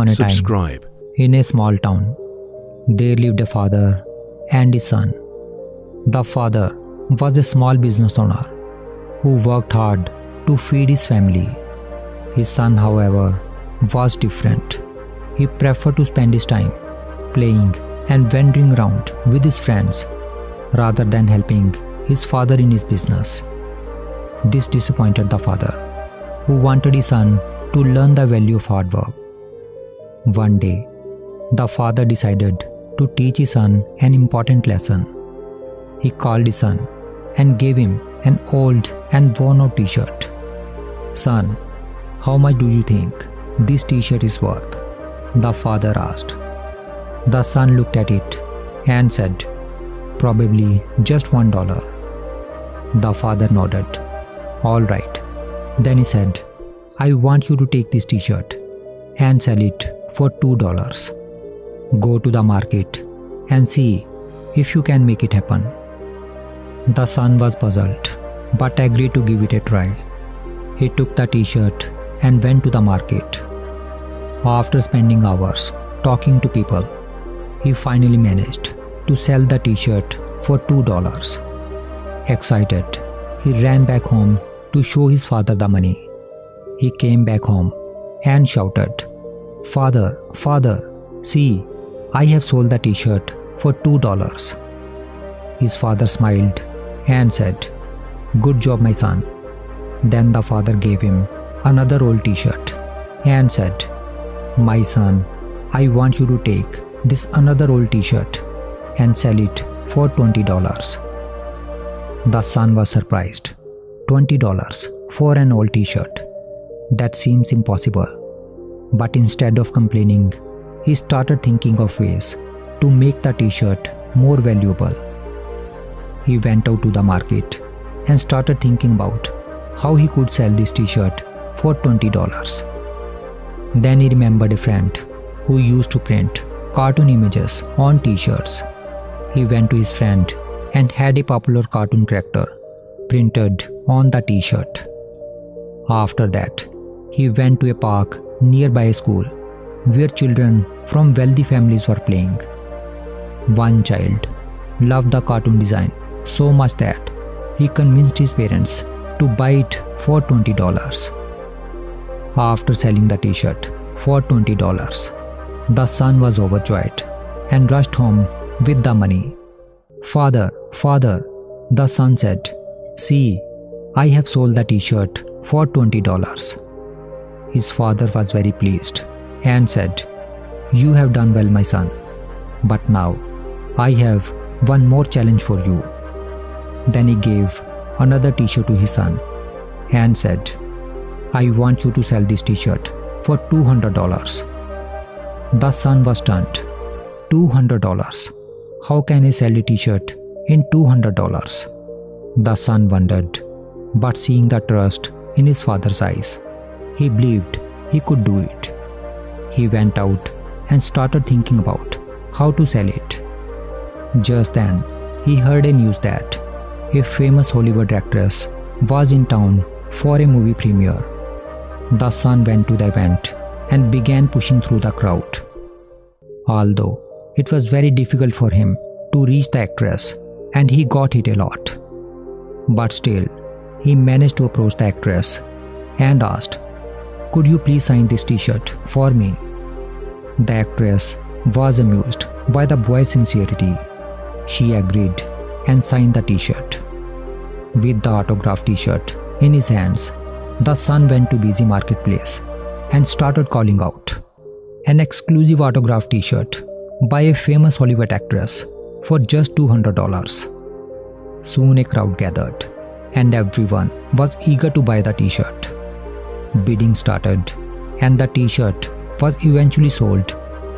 On a time, subscribe. in a small town, there lived a father and his son. The father was a small business owner who worked hard to feed his family. His son, however, was different. He preferred to spend his time playing and wandering around with his friends rather than helping his father in his business. This disappointed the father, who wanted his son to learn the value of hard work. One day, the father decided to teach his son an important lesson. He called his son and gave him an old and worn-out t-shirt. "Son, how much do you think this t-shirt is worth?" the father asked. The son looked at it and said, "Probably just $1. The father nodded. "All right." Then he said, "I want you to take this t-shirt and sell it for $2. Go to the market and see if you can make it happen." The son was puzzled, but agreed to give it a try. He took the t-shirt and went to the market. After spending hours talking to people, he finally managed to sell the t-shirt for $2. Excited, he ran back home to show his father the money. He came back home and shouted, "Father, father, see, I have sold the t-shirt for $2. His father smiled and said, "Good job, my son." Then the father gave him another old t-shirt and said, "My son, I want you to take this another old t-shirt and sell it for $20. The son was surprised. $20 for an old t-shirt. That seems impossible. But instead of complaining, he started thinking of ways to make the t-shirt more valuable. He went out to the market and started thinking about how he could sell this t-shirt for $20. Then he remembered a friend who used to print cartoon images on t-shirts. He went to his friend and had a popular cartoon character printed on the t-shirt. After that, he went to a park nearby a school where children from wealthy families were playing. One child loved the cartoon design so much that he convinced his parents to buy it for $20. After selling the t-shirt for $20, the son was overjoyed and rushed home with the money. "Father, father," the son said, "see, I have sold the t-shirt for $20. His father was very pleased and said, "You have done well, my son. But now I have one more challenge for you." Then he gave another t-shirt to his son and said, "I want you to sell this t-shirt for $200. The son was stunned. $200? How can I sell a t-shirt in $200? The son wondered, but seeing the trust in his father's eyes, he believed he could do it. He went out and started thinking about how to sell it. Just then, he heard a news that a famous Hollywood actress was in town for a movie premiere. The son went to the event and began pushing through the crowd. Although it was very difficult for him to reach the actress and he got hit a lot, but still he managed to approach the actress and asked, "Could you please sign this t-shirt for me?" The actress was amused by the boy's sincerity. She agreed and signed the t-shirt. With the autographed t-shirt in his hands, the son went to busy marketplace and started calling out, "An exclusive autographed t-shirt by a famous Hollywood actress for just $200. Soon a crowd gathered and everyone was eager to buy the t-shirt. Bidding started and the t-shirt was eventually sold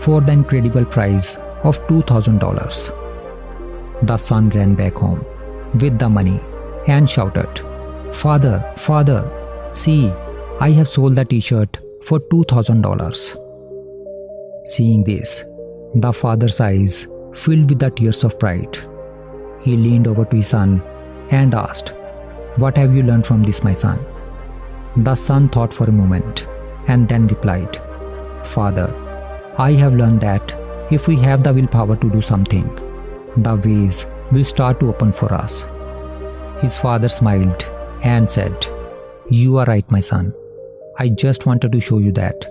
for the incredible price of $2,000. The son ran back home with the money and shouted, "Father, father, see, I have sold the t-shirt for $2,000. Seeing this, the father's eyes filled with the tears of pride. He leaned over to his son and asked, "What have you learned from this, my son?" The son thought for a moment and then replied, "Father, I have learned that if we have the willpower to do something, the ways will start to open for us. His father smiled and said, "You are right, my son. I just wanted to show you that,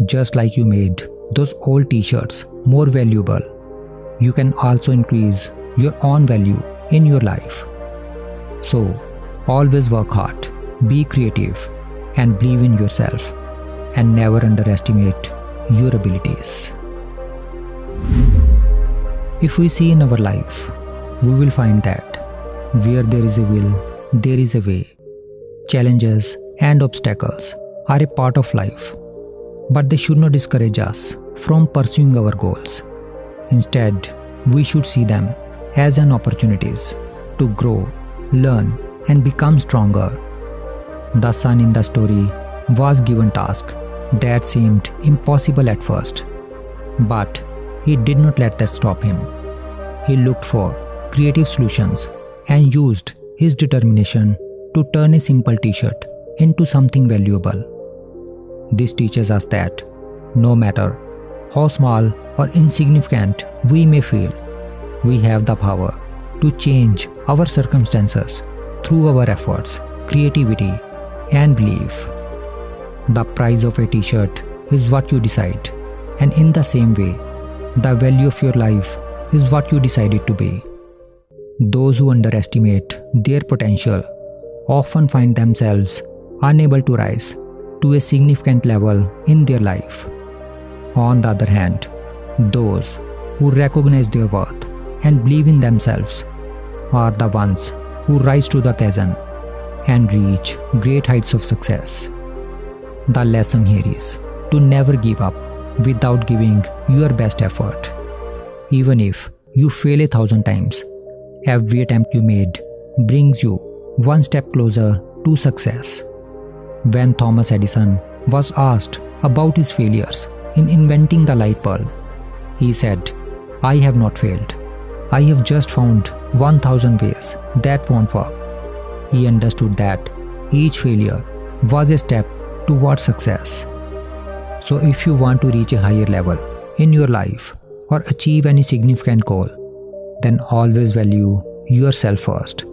just like you made those old t-shirts more valuable, you can also increase your own value in your life. So, always work hard, be creative, and believe in yourself, and never underestimate your abilities." If we see in our life, we will find that where there is a will, there is a way. Challenges and obstacles are a part of life, but they should not discourage us from pursuing our goals. Instead, we should see them as an opportunities to grow, learn, and become stronger. The son in the story was given tasks that seemed impossible at first, but he did not let that stop him. He looked for creative solutions and used his determination to turn a simple t-shirt into something valuable. This teaches us that no matter how small or insignificant we may feel, we have the power to change our circumstances through our efforts, creativity, and belief. The price of a t-shirt is what you decide, and in the same way, the value of your life is what you decide it to be. Those who underestimate their potential often find themselves unable to rise to a significant level in their life. On the other hand, those who recognize their worth and believe in themselves are the ones who rise to the occasion and reach great heights of success. The lesson here is to never give up without giving your best effort. Even if you fail 1,000 times, every attempt you made brings you one step closer to success. When Thomas Edison was asked about his failures in inventing the light bulb, he said, "I have not failed. I have just found 1,000 ways that won't work." He understood that each failure was a step towards success. So if you want to reach a higher level in your life or achieve any significant goal, then always value yourself first.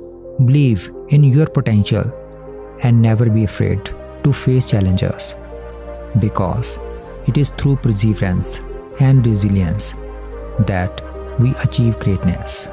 Believe in your potential and never be afraid to face challenges, because it is through perseverance and resilience that we achieve greatness.